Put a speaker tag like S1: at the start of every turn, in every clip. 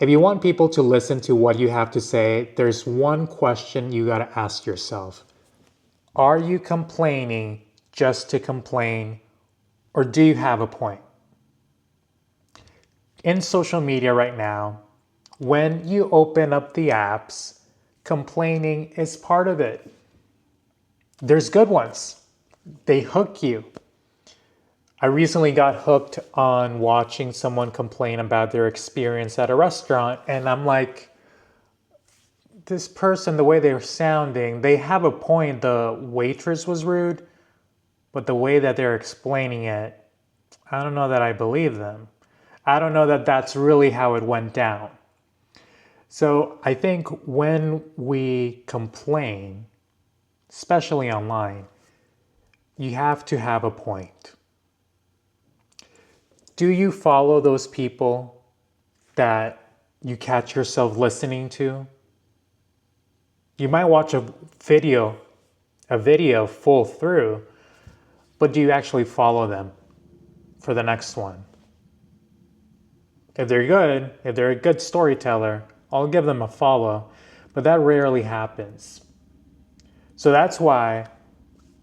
S1: If you want people to listen to what you have to say, there's one question you got to ask yourself. Are you complaining just to complain, or do you have a point? In social media right now, when you open up the apps, complaining is part of it. There's good ones. They hook you. I recently got hooked on watching someone complain about their experience at a restaurant, and I'm like, this person, the way they were sounding, they have a point. The waitress was rude, but the way that they're explaining it, I don't know that I believe them. I don't know that that's really how it went down. So I think when we complain, especially online, you have to have a point. Do you follow those people that you catch yourself listening to? You might watch a video full through, but do you actually follow them for the next one? If they're a good storyteller, I'll give them a follow, but that rarely happens. So that's why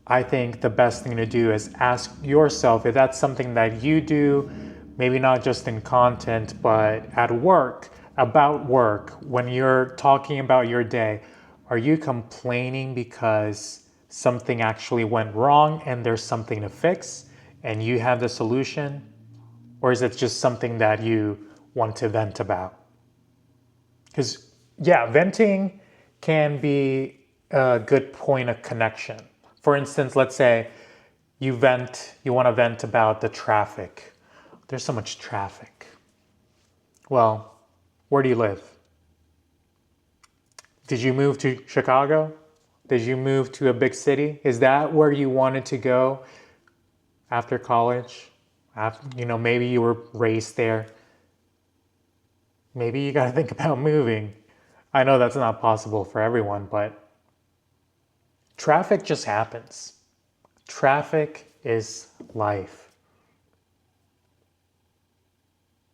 S1: I think the best thing to do is ask yourself if that's something that you do, maybe not just in content, but at work, about work, when you're talking about your day, are you complaining because something actually went wrong and there's something to fix and you have the solution? Or is it just something that you want to vent about? Because, yeah, venting can be a good point of connection. For instance, let's say you want to vent about the traffic. There's so much traffic. Well, where do you live? Did you move to Chicago? Did you move to a big city? Is that where you wanted to go after college? Maybe you were raised there. Maybe you got to think about moving. I know that's not possible for everyone, but traffic just happens. Traffic is life.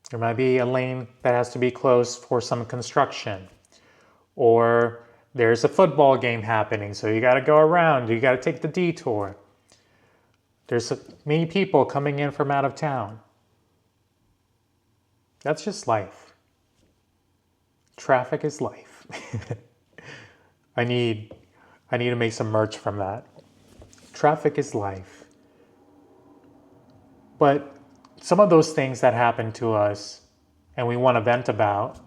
S1: There might be a lane that has to be closed for some construction, or there's a football game happening, so you got to go around, you got to take the detour. There's many people coming in from out of town. That's just life. Traffic is life. I need to make some merch from that. Traffic is life. But some of those things that happen to us and we want to vent about,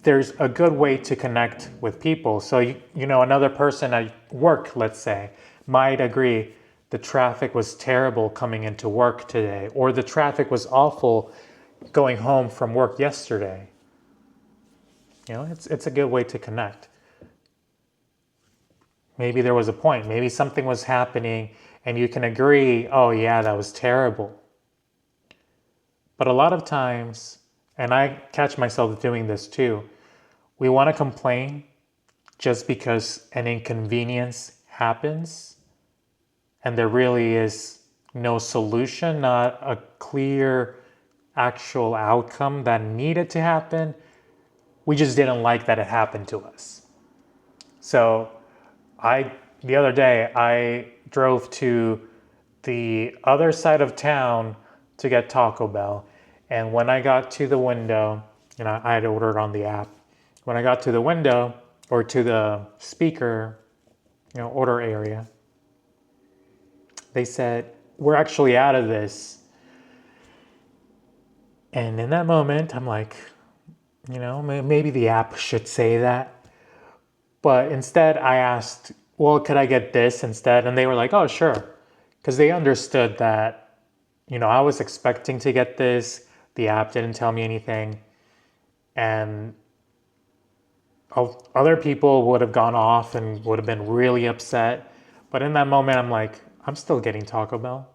S1: there's a good way to connect with people. So, another person at work, let's say, might agree the traffic was terrible coming into work today, or the traffic was awful going home from work yesterday. It's a good way to connect. Maybe there was a point. Maybe something was happening and you can agree, oh yeah, that was terrible. But a lot of times, and I catch myself doing this too, we want to complain just because an inconvenience happens and there really is no solution, not a clear actual outcome that needed to happen. We just didn't like that it happened to us. So the other day, I drove to the other side of town to get Taco Bell. And when I got to the window, I had ordered on the app. When I got to the window or to the speaker, order area, they said, we're actually out of this. And in that moment, I'm like, maybe the app should say that. But instead, I asked, well, could I get this instead? And they were like, oh, sure. Because they understood that, I was expecting to get this. The app didn't tell me anything. And other people would have gone off and would have been really upset. But in that moment, I'm like, I'm still getting Taco Bell.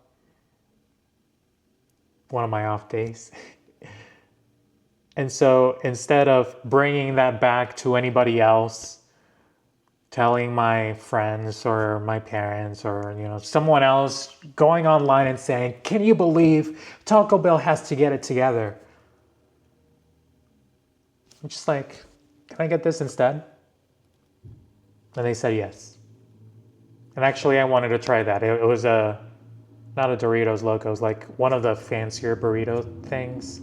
S1: One of my off days. And so instead of bringing that back to anybody else, telling my friends or my parents or someone else, going online and saying, can you believe Taco Bell has to get it together? I'm just like, can I get this instead? And they said yes. And actually, I wanted to try that. It was not a Doritos Loco, it was like one of the fancier burrito things.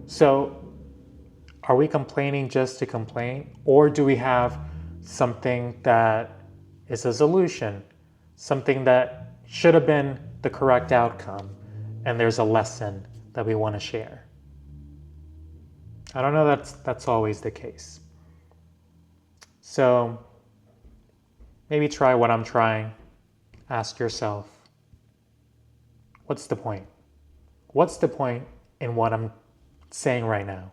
S1: So, are we complaining just to complain? Or do we have something that is a solution? Something that should have been the correct outcome, and there's a lesson that we want to share? I don't know that's always the case. So maybe try what I'm trying. Ask yourself, what's the point? What's the point in what I'm saying right now?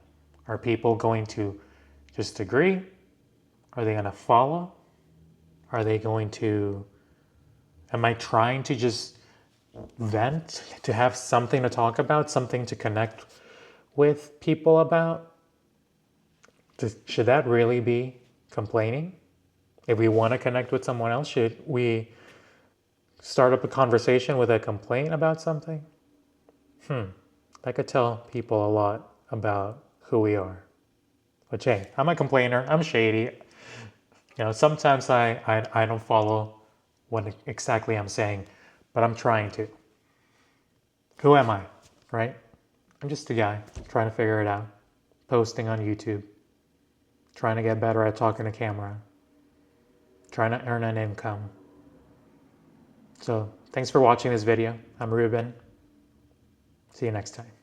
S1: Are people going to just agree? Are they going to follow? Are they going to, am I trying to just vent, to have something to talk about, something to connect with people about? Should that really be complaining? If we want to connect with someone else, should we start up a conversation with a complaint about something? That could tell people a lot about who we are. But hey, I'm a complainer. I'm shady. Sometimes I don't follow what exactly I'm saying, but I'm trying to. Who am I, right? I'm just a guy trying to figure it out, posting on YouTube, trying to get better at talking to camera, trying to earn an income. So thanks for watching this video. I'm Ruben. See you next time.